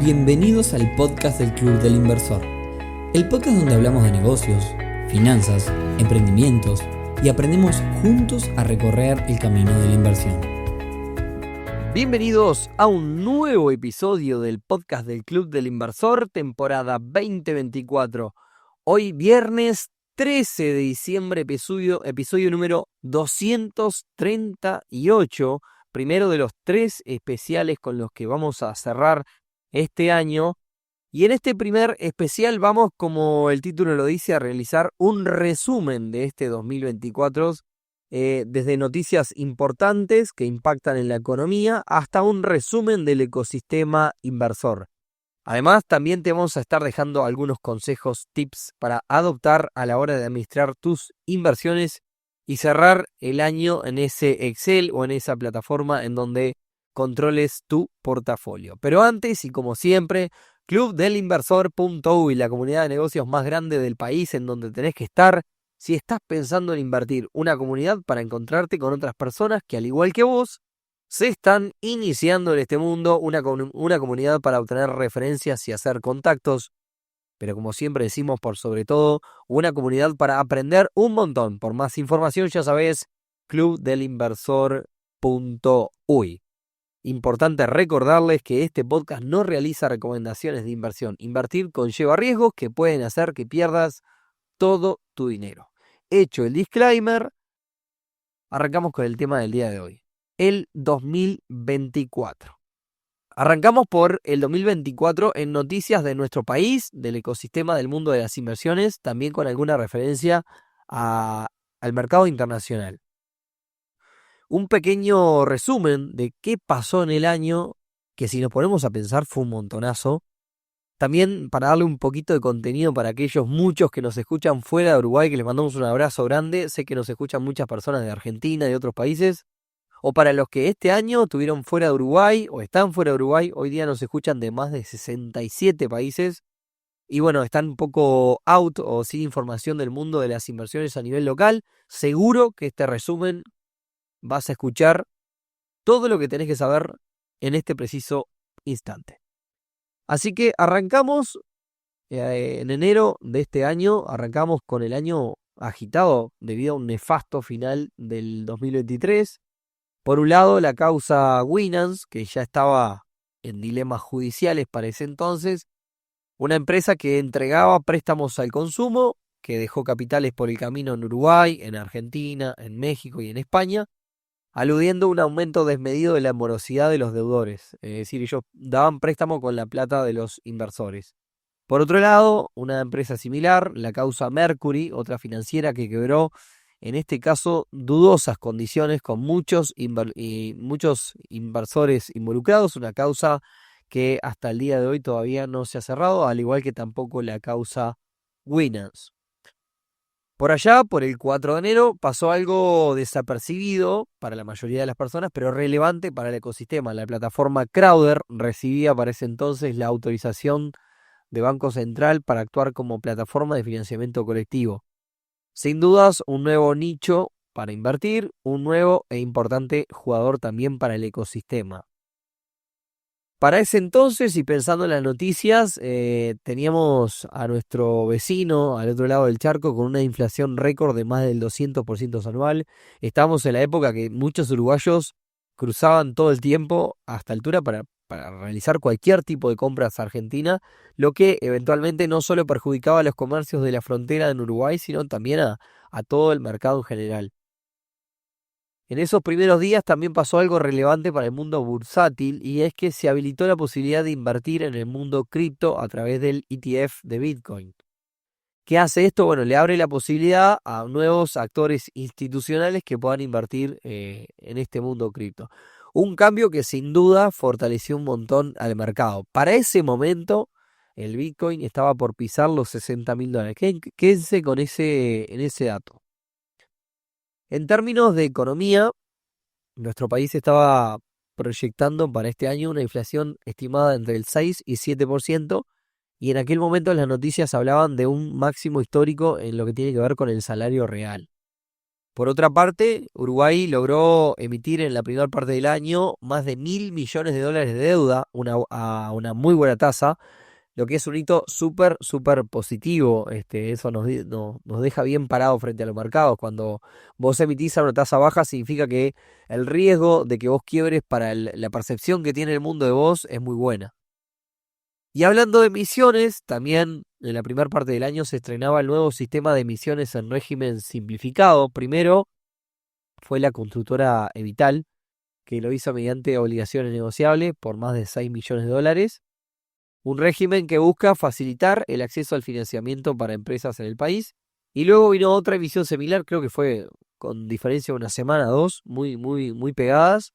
Bienvenidos al podcast del Club del Inversor, el podcast donde hablamos de negocios, finanzas, emprendimientos y aprendemos juntos a recorrer el camino de la inversión. Bienvenidos a un nuevo episodio del podcast del Club del Inversor, temporada 2024. Hoy viernes 13 de diciembre, episodio número 238, primero de los 3 especiales con los que vamos a cerrar este año. Y en este primer especial vamos, como el título lo dice, a realizar un resumen de este 2024, desde noticias importantes que impactan en la economía hasta un resumen del ecosistema inversor. Además, también te vamos a estar dejando algunos consejos, tips para adoptar a la hora de administrar tus inversiones y cerrar el año en ese Excel o en esa plataforma en donde controles tu portafolio. Pero antes, y como siempre, clubdelinversor.uy, la comunidad de negocios más grande del país en donde tenés que estar si estás pensando en invertir. Una comunidad para encontrarte con otras personas que, al igual que vos, se están iniciando en este mundo. Una comunidad para obtener referencias y hacer contactos. Pero como siempre decimos, por sobre todo, una comunidad para aprender un montón. Por más información, ya sabés, clubdelinversor.uy. Importante recordarles que este podcast no realiza recomendaciones de inversión. Invertir conlleva riesgos que pueden hacer que pierdas todo tu dinero. Hecho el disclaimer, arrancamos con el tema del día de hoy. El 2024. Arrancamos por el 2024 en noticias de nuestro país, del ecosistema del mundo de las inversiones, también con alguna referencia al mercado internacional. Un pequeño resumen de qué pasó en el año, que si nos ponemos a pensar fue un montonazo. También para darle un poquito de contenido para aquellos muchos que nos escuchan fuera de Uruguay, que les mandamos un abrazo grande. Sé que nos escuchan muchas personas de Argentina y de otros países. O para los que este año estuvieron fuera de Uruguay o están fuera de Uruguay, hoy día nos escuchan de más de 67 países. Y bueno, están un poco out o sin información del mundo de las inversiones a nivel local. Seguro que este resumen vas a escuchar todo lo que tenés que saber en este preciso instante. Así que arrancamos en enero de este año, arrancamos con el año agitado debido a un nefasto final del 2023. Por un lado, la causa Winans, que ya estaba en dilemas judiciales para ese entonces, una empresa que entregaba préstamos al consumo, que dejó capitales por el camino en Uruguay, en Argentina, en México y en España, aludiendo a un aumento desmedido de la morosidad de los deudores. Es decir, ellos daban préstamo con la plata de los inversores. Por otro lado, una empresa similar, la causa Mercury, otra financiera que quebró, en este caso, dudosas condiciones con muchos inversores involucrados, una causa que hasta el día de hoy todavía no se ha cerrado, al igual que tampoco la causa Winans. Por allá, por el 4 de enero, pasó algo desapercibido para la mayoría de las personas, pero relevante para el ecosistema. La plataforma Crowder recibía para ese entonces la autorización de Banco Central para actuar como plataforma de financiamiento colectivo. Sin dudas, un nuevo nicho para invertir, un nuevo e importante jugador también para el ecosistema. Para ese entonces, y pensando en las noticias, teníamos a nuestro vecino al otro lado del charco con una inflación récord de más del 200% anual. Estábamos en la época que muchos uruguayos cruzaban todo el tiempo hasta altura para realizar cualquier tipo de compras a Argentina, lo que eventualmente no solo perjudicaba a los comercios de la frontera en Uruguay, sino también a todo el mercado en general. En esos primeros días también pasó algo relevante para el mundo bursátil, y es que se habilitó la posibilidad de invertir en el mundo cripto a través del ETF de Bitcoin. ¿Qué hace esto? Bueno, le abre la posibilidad a nuevos actores institucionales que puedan invertir en este mundo cripto. Un cambio que sin duda fortaleció un montón al mercado. Para ese momento, el Bitcoin estaba por pisar los $60.000. Quédense con ese dato. En términos de economía, nuestro país estaba proyectando para este año una inflación estimada entre el 6 y 7%, y en aquel momento las noticias hablaban de un máximo histórico en lo que tiene que ver con el salario real. Por otra parte, Uruguay logró emitir en la primera parte del año más de 1.000 millones de dólares de deuda a una muy buena tasa, lo que es un hito súper, súper positivo. Eso nos deja bien parados frente a los mercados. Cuando vos emitís a una tasa baja, significa que el riesgo de que vos quiebres para la percepción que tiene el mundo de vos es muy buena. Y hablando de emisiones, también en la primera parte del año se estrenaba el nuevo sistema de emisiones en régimen simplificado. Primero fue la constructora Evital, que lo hizo mediante obligaciones negociables por más de 6 millones de dólares. Un régimen que busca facilitar el acceso al financiamiento para empresas en el país. Y luego vino otra emisión similar, creo que fue con diferencia de una semana, dos, muy, muy, muy pegadas,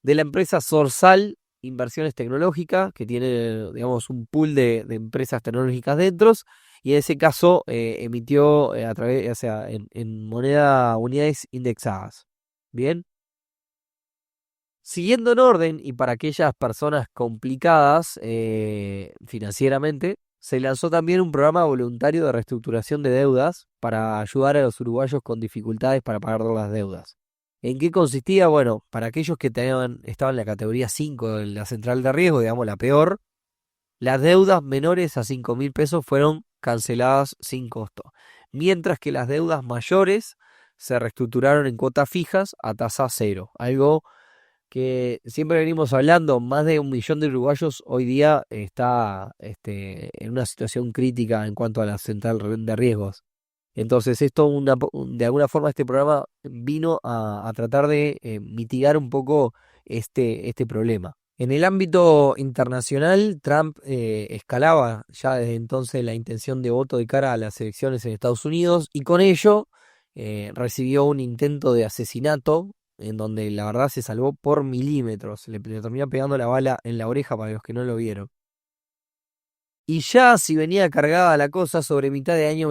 de la empresa Sorsal Inversiones Tecnológicas, que tiene, digamos, un pool de empresas tecnológicas dentro, y en ese caso emitió a través, o sea, en moneda, unidades indexadas. Bien. Siguiendo en orden, y para aquellas personas complicadas financieramente, se lanzó también un programa voluntario de reestructuración de deudas para ayudar a los uruguayos con dificultades para pagar las deudas. ¿En qué consistía? Bueno, para aquellos que estaban en la categoría 5 de la central de riesgo, digamos la peor, las deudas menores a 5.000 pesos fueron canceladas sin costo, mientras que las deudas mayores se reestructuraron en cuotas fijas a tasa cero, algo que siempre venimos hablando. Más de 1 millón de uruguayos hoy día está en una situación crítica en cuanto a la central de riesgos. Entonces esto, de alguna forma, este programa vino a tratar de mitigar un poco este problema. En el ámbito internacional, Trump escalaba ya desde entonces la intención de voto de cara a las elecciones en Estados Unidos, y con ello recibió un intento de asesinato en donde la verdad se salvó por milímetros. Le terminó pegando la bala en la oreja para los que no lo vieron. Y ya si venía cargada la cosa, sobre mitad de año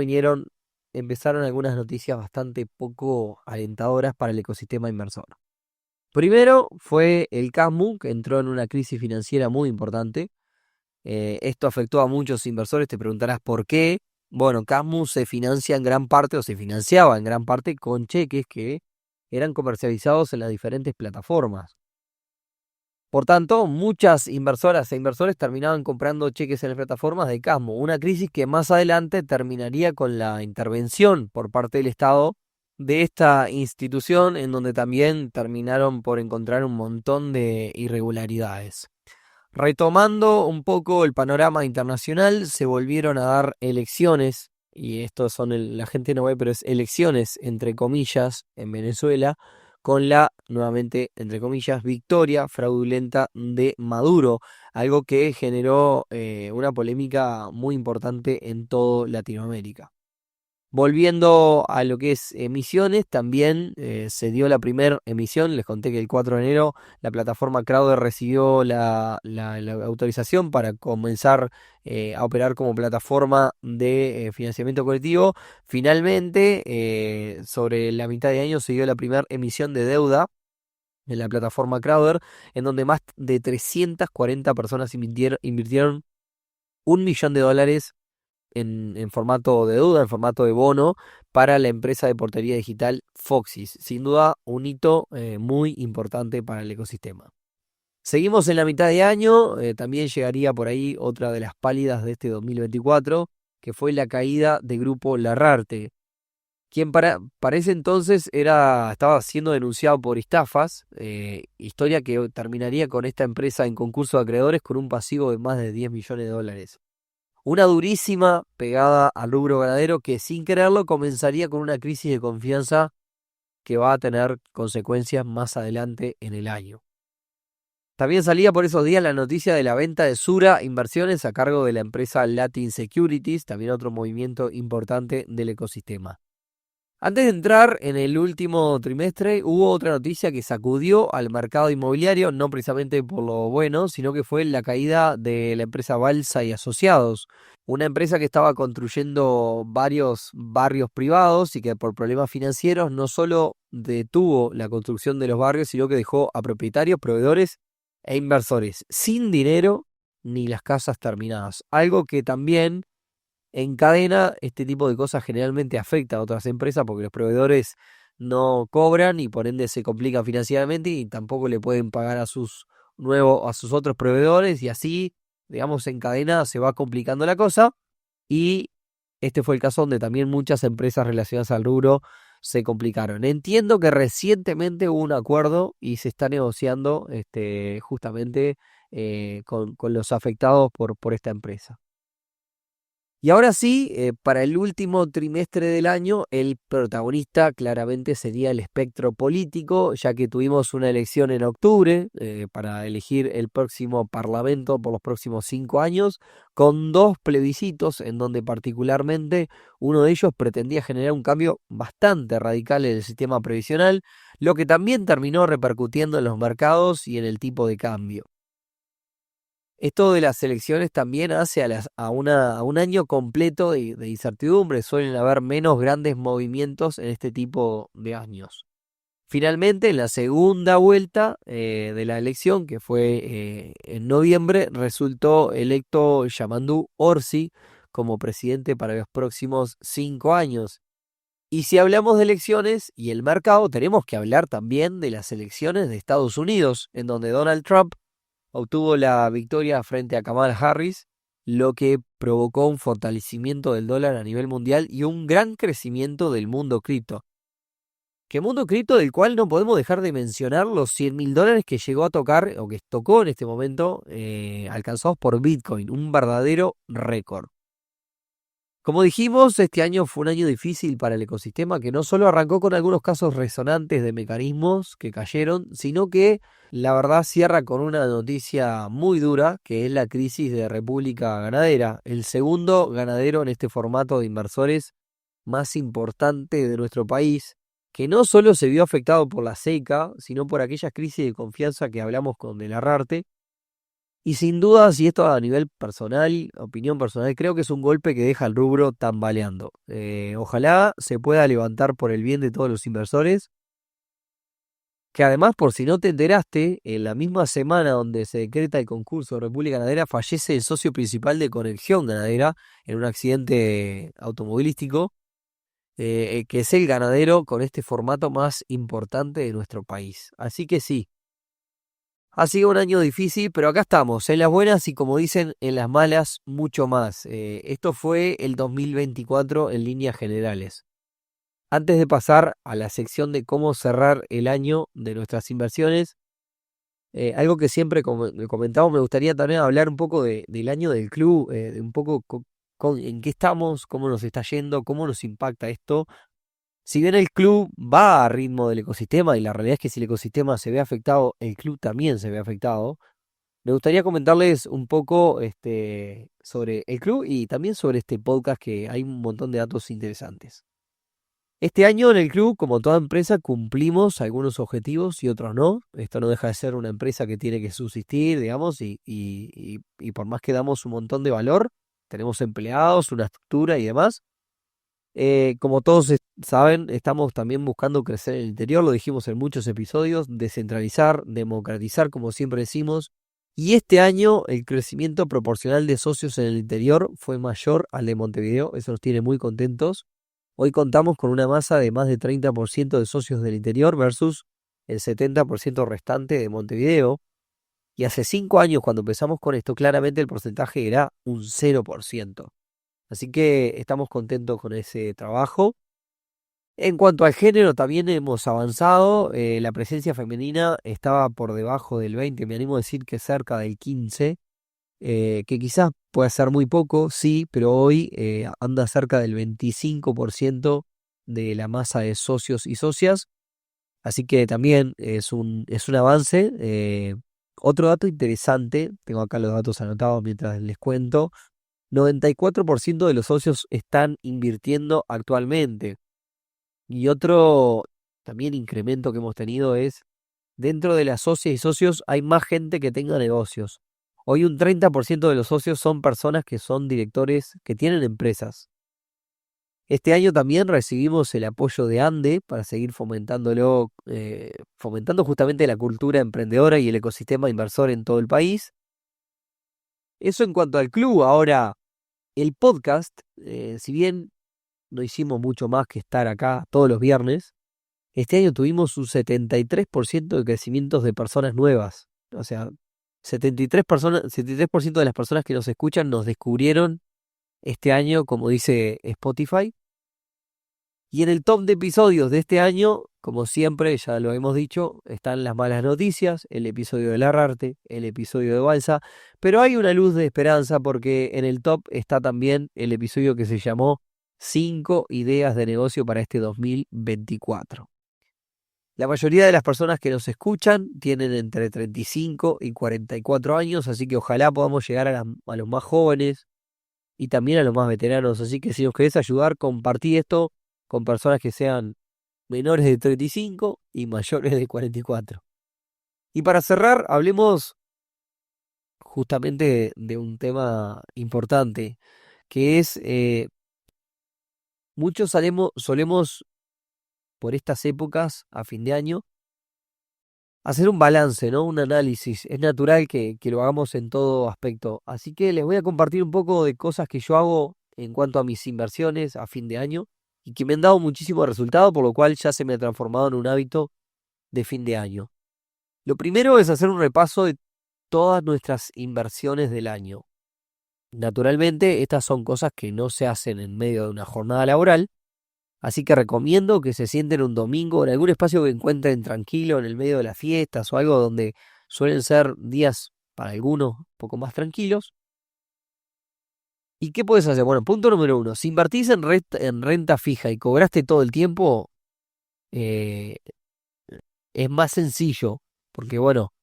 empezaron algunas noticias bastante poco alentadoras para el ecosistema inversor. Primero fue el KASMU, que entró en una crisis financiera muy importante. Esto afectó a muchos inversores. Te preguntarás por qué. Bueno, KASMU se financia en gran parte, o se financiaba en gran parte, con cheques que eran comercializados en las diferentes plataformas. Por tanto, muchas inversoras e inversores terminaban comprando cheques en las plataformas de KASMU, una crisis que más adelante terminaría con la intervención por parte del Estado de esta institución, en donde también terminaron por encontrar un montón de irregularidades. Retomando un poco el panorama internacional, se volvieron a dar elecciones, y esto la gente no ve, pero es elecciones entre comillas en Venezuela, con la, nuevamente, entre comillas, victoria fraudulenta de Maduro, algo que generó una polémica muy importante en toda Latinoamérica. Volviendo a lo que es emisiones, también se dio la primera emisión. Les conté que el 4 de enero la plataforma Crowder recibió la autorización para comenzar a operar como plataforma de financiamiento colectivo. Finalmente, sobre la mitad de año se dio la primera emisión de deuda en la plataforma Crowder, en donde más de 340 personas invirtieron $1 millón en formato de deuda, en formato de bono, para la empresa de portería digital Foxys. Sin duda, un hito muy importante para el ecosistema. Seguimos en la mitad de año. También llegaría por ahí otra de las pálidas de este 2024, que fue la caída de Grupo Larrarte, quien para ese entonces estaba siendo denunciado por estafas, historia que terminaría con esta empresa en concurso de acreedores con un pasivo de más de $10 millones. Una durísima pegada al rubro ganadero que, sin quererlo, comenzaría con una crisis de confianza que va a tener consecuencias más adelante en el año. También salía por esos días la noticia de la venta de Sura Inversiones a cargo de la empresa Latin Securities, también otro movimiento importante del ecosistema. Antes de entrar en el último trimestre, hubo otra noticia que sacudió al mercado inmobiliario, no precisamente por lo bueno, sino que fue la caída de la empresa Balsa y Asociados, una empresa que estaba construyendo varios barrios privados y que por problemas financieros no solo detuvo la construcción de los barrios, sino que dejó a propietarios, proveedores e inversores sin dinero ni las casas terminadas, algo que también en cadena. Este tipo de cosas generalmente afecta a otras empresas porque los proveedores no cobran y por ende se complican financieramente y tampoco le pueden pagar a sus otros proveedores y así, digamos, en cadena se va complicando la cosa y este fue el caso donde también muchas empresas relacionadas al rubro se complicaron. Entiendo que recientemente hubo un acuerdo y se está negociando justamente con los afectados por esta empresa. Y ahora sí, para el último trimestre del año, el protagonista claramente sería el espectro político, ya que tuvimos una elección en octubre para elegir el próximo parlamento por los próximos 5 años, con 2 plebiscitos en donde particularmente uno de ellos pretendía generar un cambio bastante radical en el sistema previsional, lo que también terminó repercutiendo en los mercados y en el tipo de cambio. Esto de las elecciones también hace a un año completo de incertidumbre. Suelen haber menos grandes movimientos en este tipo de años. Finalmente, en la segunda vuelta de la elección, que fue en noviembre, resultó electo Yamandu Orsi como presidente para los próximos 5 años. Y si hablamos de elecciones y el mercado, tenemos que hablar también de las elecciones de Estados Unidos, en donde Donald Trump obtuvo la victoria frente a Kamala Harris, lo que provocó un fortalecimiento del dólar a nivel mundial y un gran crecimiento del mundo cripto. Que mundo cripto del cual no podemos dejar de mencionar los $100.000 que llegó a tocar o que tocó en este momento, alcanzados por Bitcoin, un verdadero récord. Como dijimos, este año fue un año difícil para el ecosistema que no solo arrancó con algunos casos resonantes de mecanismos que cayeron, sino que la verdad cierra con una noticia muy dura, que es la crisis de República Ganadera, el segundo ganadero en este formato de inversores más importante de nuestro país, que no solo se vio afectado por la seca, sino por aquellas crisis de confianza que hablamos con De Larrarte. Y sin duda, si esto a nivel personal, opinión personal, creo que es un golpe que deja al rubro tambaleando. Ojalá se pueda levantar por el bien de todos los inversores. Que además, por si no te enteraste, en la misma semana donde se decreta el concurso de República Ganadera, fallece el socio principal de Conexión Ganadera en un accidente automovilístico, que es el ganadero con este formato más importante de nuestro país. Así que sí. Ha sido un año difícil, pero acá estamos, en las buenas y como dicen, en las malas, mucho más. Esto fue el 2024 en líneas generales. Antes de pasar a la sección de cómo cerrar el año de nuestras inversiones, algo que siempre comentamos, me gustaría también hablar un poco del año del club, de un poco en qué estamos, cómo nos está yendo, cómo nos impacta esto. Si bien el club va a ritmo del ecosistema y la realidad es que si el ecosistema se ve afectado, el club también se ve afectado, me gustaría comentarles un poco sobre el club y también sobre este podcast que hay un montón de datos interesantes. Este año en el club, como toda empresa, cumplimos algunos objetivos y otros no. Esto no deja de ser una empresa que tiene que subsistir, digamos, y por más que damos un montón de valor, tenemos empleados, una estructura y demás. Como todos saben, estamos también buscando crecer en el interior, lo dijimos en muchos episodios, descentralizar, democratizar, como siempre decimos. Y este año el crecimiento proporcional de socios en el interior fue mayor al de Montevideo, eso nos tiene muy contentos. Hoy contamos con una masa de más de 30% de socios del interior versus el 70% restante de Montevideo. Y hace 5 años cuando empezamos con esto, claramente el porcentaje era un 0%. Así que estamos contentos con ese trabajo. En cuanto al género, también hemos avanzado. La presencia femenina estaba por debajo del 20, me animo a decir que cerca del 15, que quizás pueda ser muy poco, sí, pero hoy anda cerca del 25% de la masa de socios y socias. Así que también es un avance. Otro dato interesante, tengo acá los datos anotados mientras les cuento. 94% de los socios están invirtiendo actualmente. Y otro también incremento que hemos tenido es, dentro de las socias y socios hay más gente que tenga negocios. Hoy un 30% de los socios son personas que son directores que tienen empresas. Este año también recibimos el apoyo de ANDE para seguir fomentando justamente la cultura emprendedora y el ecosistema inversor en todo el país. Eso en cuanto al club. Ahora, el podcast, si bien no hicimos mucho más que estar acá todos los viernes, Este año tuvimos un 73% de crecimientos de personas nuevas. O sea, 73% de las personas que nos escuchan nos descubrieron este año, como dice Spotify. Y en el top de episodios de este año, como siempre, ya lo hemos dicho, están las malas noticias, el episodio de Larrarte, el episodio de Balsa, pero hay una luz de esperanza porque en el top está también el episodio que se llamó 5 ideas de negocio para este 2024. La mayoría de las personas que nos escuchan tienen entre 35 y 44 años, así que ojalá podamos llegar a los más jóvenes y también a los más veteranos. Así que si nos querés ayudar, compartí esto con personas que sean menores de 35 y mayores de 44. Y para cerrar, hablemos justamente de un tema importante, que es, muchos solemos por estas épocas, a fin de año, hacer un balance, ¿no? Un análisis. Es natural que lo hagamos en todo aspecto. Así que les voy a compartir un poco de cosas que yo hago en cuanto a mis inversiones a fin de año y que me han dado muchísimo resultado, por lo cual ya se me ha transformado en un hábito de fin de año. Lo primero es hacer un repaso de todas nuestras inversiones del año. Naturalmente, estas son cosas que no se hacen en medio de una jornada laboral, así que recomiendo que se sienten un domingo en algún espacio que encuentren tranquilo en el medio de las fiestas o algo donde suelen ser días para algunos un poco más tranquilos. ¿Y qué puedes hacer? Bueno, punto número 1. Si invertís en renta fija y cobraste todo el tiempo, eh, es más sencillo, porque bueno,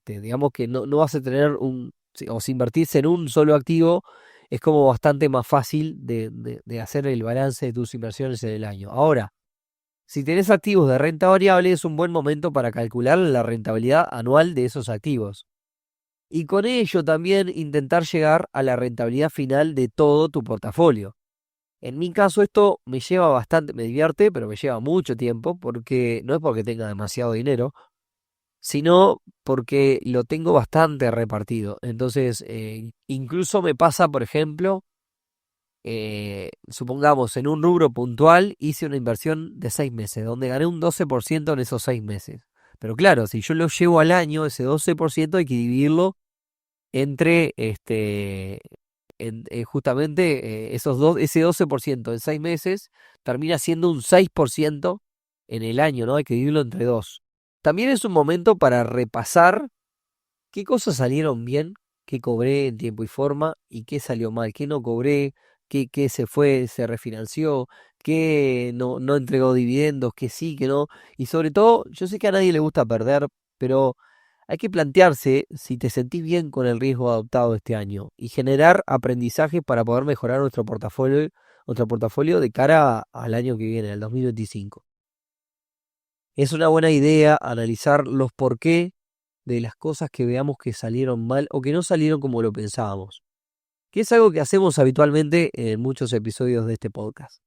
digamos que no vas a tener o si invertís en un solo activo, es como bastante más fácil de hacer el balance de tus inversiones en el año. Ahora, si tenés activos de renta variable, es un buen momento para calcular la rentabilidad anual de esos activos. Y con ello también intentar llegar a la rentabilidad final de todo tu portafolio. En mi caso esto me lleva bastante, me divierte, pero me lleva mucho tiempo, porque no es porque tenga demasiado dinero, sino porque lo tengo bastante repartido. Entonces, incluso me pasa, por ejemplo, supongamos en un rubro puntual hice una inversión de 6 meses, donde gané un 12% en esos 6 meses. Pero claro, si yo lo llevo al año, ese 12% hay que dividirlo entre justamente ese 12% en 6 meses termina siendo un 6% en el año, ¿no? Hay que dividirlo entre 2. También es un momento para repasar qué cosas salieron bien, qué cobré en tiempo y forma y qué salió mal, qué no cobré, qué se fue, se refinanció, qué no entregó dividendos, qué sí, qué no. Y sobre todo, yo sé que a nadie le gusta perder, pero hay que plantearse si te sentís bien con el riesgo adoptado este año y generar aprendizaje para poder mejorar nuestro portafolio de cara al año que viene, al 2025. Es una buena idea analizar los por qué de las cosas que veamos que salieron mal o que no salieron como lo pensábamos, que es algo que hacemos habitualmente en muchos episodios de este podcast.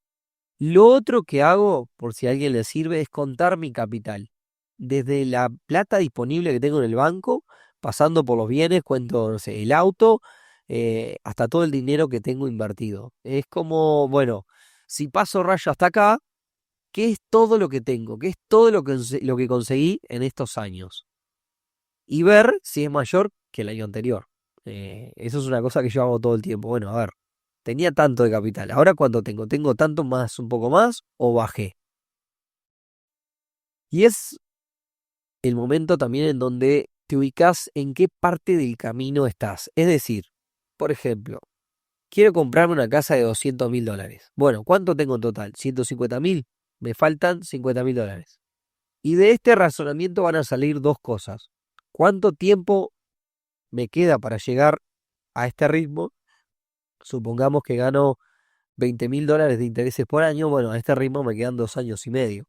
Lo otro que hago, por si a alguien le sirve, es contar mi capital. Desde la plata disponible que tengo en el banco, pasando por los bienes, cuento, no sé, el auto, hasta todo el dinero que tengo invertido. Es como, bueno, si paso raya hasta acá, ¿qué es todo lo que tengo? ¿Qué es todo lo que conseguí en estos años? Y ver si es mayor que el año anterior. Eso es una cosa que yo hago todo el tiempo. Bueno, a ver, tenía tanto de capital, ¿ahora cuánto tengo? ¿Tengo tanto más, un poco más o bajé? Y es el momento también en donde te ubicas en qué parte del camino estás. Es decir, por ejemplo, quiero comprarme una casa de $200.000. Bueno, ¿cuánto tengo en total? ¿150.000? Me faltan $50.000. Y de este razonamiento van a salir dos cosas. ¿Cuánto tiempo me queda para llegar a este ritmo? Supongamos que gano $20.000 de intereses por año. Bueno, a este ritmo me quedan 2 años y medio.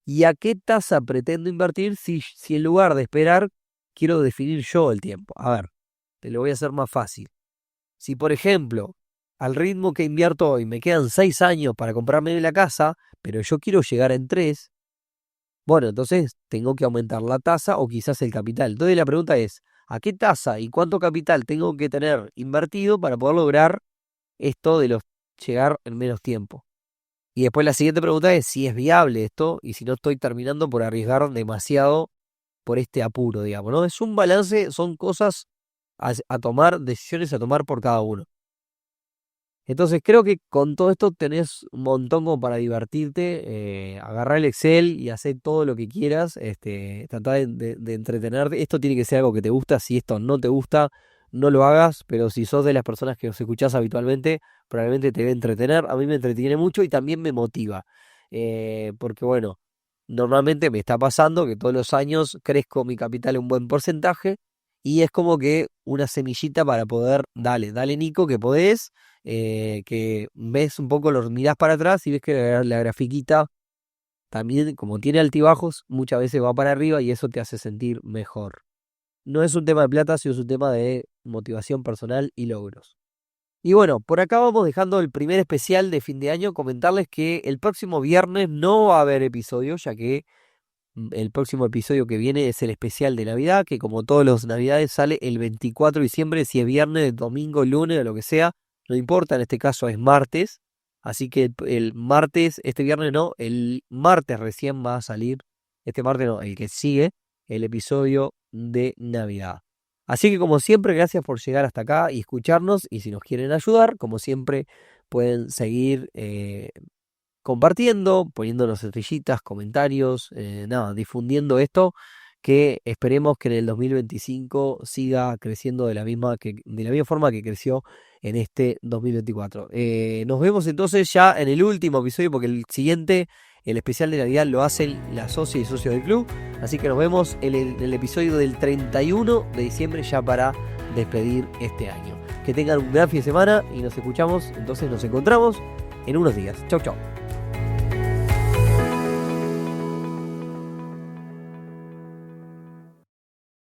¿Y a qué tasa pretendo invertir si en lugar de esperar quiero definir yo el tiempo? A ver, te lo voy a hacer más fácil. Si, por ejemplo, al ritmo que invierto hoy me quedan 6 años para comprarme la casa, pero yo quiero llegar en 3, bueno, entonces tengo que aumentar la tasa o quizás el capital. Entonces la pregunta es, ¿a qué tasa y cuánto capital tengo que tener invertido para poder lograr esto de llegar en menos tiempo? Y después la siguiente pregunta es si es viable esto y si no estoy terminando por arriesgar demasiado por este apuro, digamos, ¿no? Es un balance, son cosas a tomar, decisiones a tomar por cada uno. Entonces creo que con todo esto tenés un montón como para divertirte, agarrar el Excel y hacer todo lo que quieras, tratar de entretenerte. Esto tiene que ser algo que te gusta, si esto no te gusta, no lo hagas, pero si sos de las personas que os escuchás habitualmente, probablemente te va a entretener. A mí me entretiene mucho y también me motiva, porque bueno, normalmente me está pasando que todos los años crezco mi capital en un buen porcentaje y es como que una semillita para poder, dale Nico, que podés, que ves un poco, lo mirás para atrás y ves que la grafiquita también, como tiene altibajos, muchas veces va para arriba y eso te hace sentir mejor. No es un tema de plata, sino es un tema de motivación personal y logros. Y bueno, por acá vamos dejando el primer especial de fin de año. Comentarles que el próximo viernes no va a haber episodio, ya que el próximo episodio que viene es el especial de Navidad, que como todos los Navidades sale el 24 de diciembre, si es viernes, domingo, lunes o lo que sea, no importa, en este caso es martes. Así que el martes, este viernes no, el martes recién va a salir, este martes no, el que sigue, el episodio de Navidad. Así que como siempre, gracias por llegar hasta acá y escucharnos. Y si nos quieren ayudar, como siempre, pueden seguir compartiendo, poniéndonos estrellitas, comentarios, difundiendo esto, que esperemos que en el 2025 siga creciendo de la misma forma que creció en este 2024. Nos vemos entonces ya en el último episodio, porque el siguiente, el especial de Navidad, lo hacen las socias y socios del club. Así que nos vemos en el episodio del 31 de diciembre ya para despedir este año. Que tengan un gran fin de semana y nos encontramos en unos días. Chau, chau.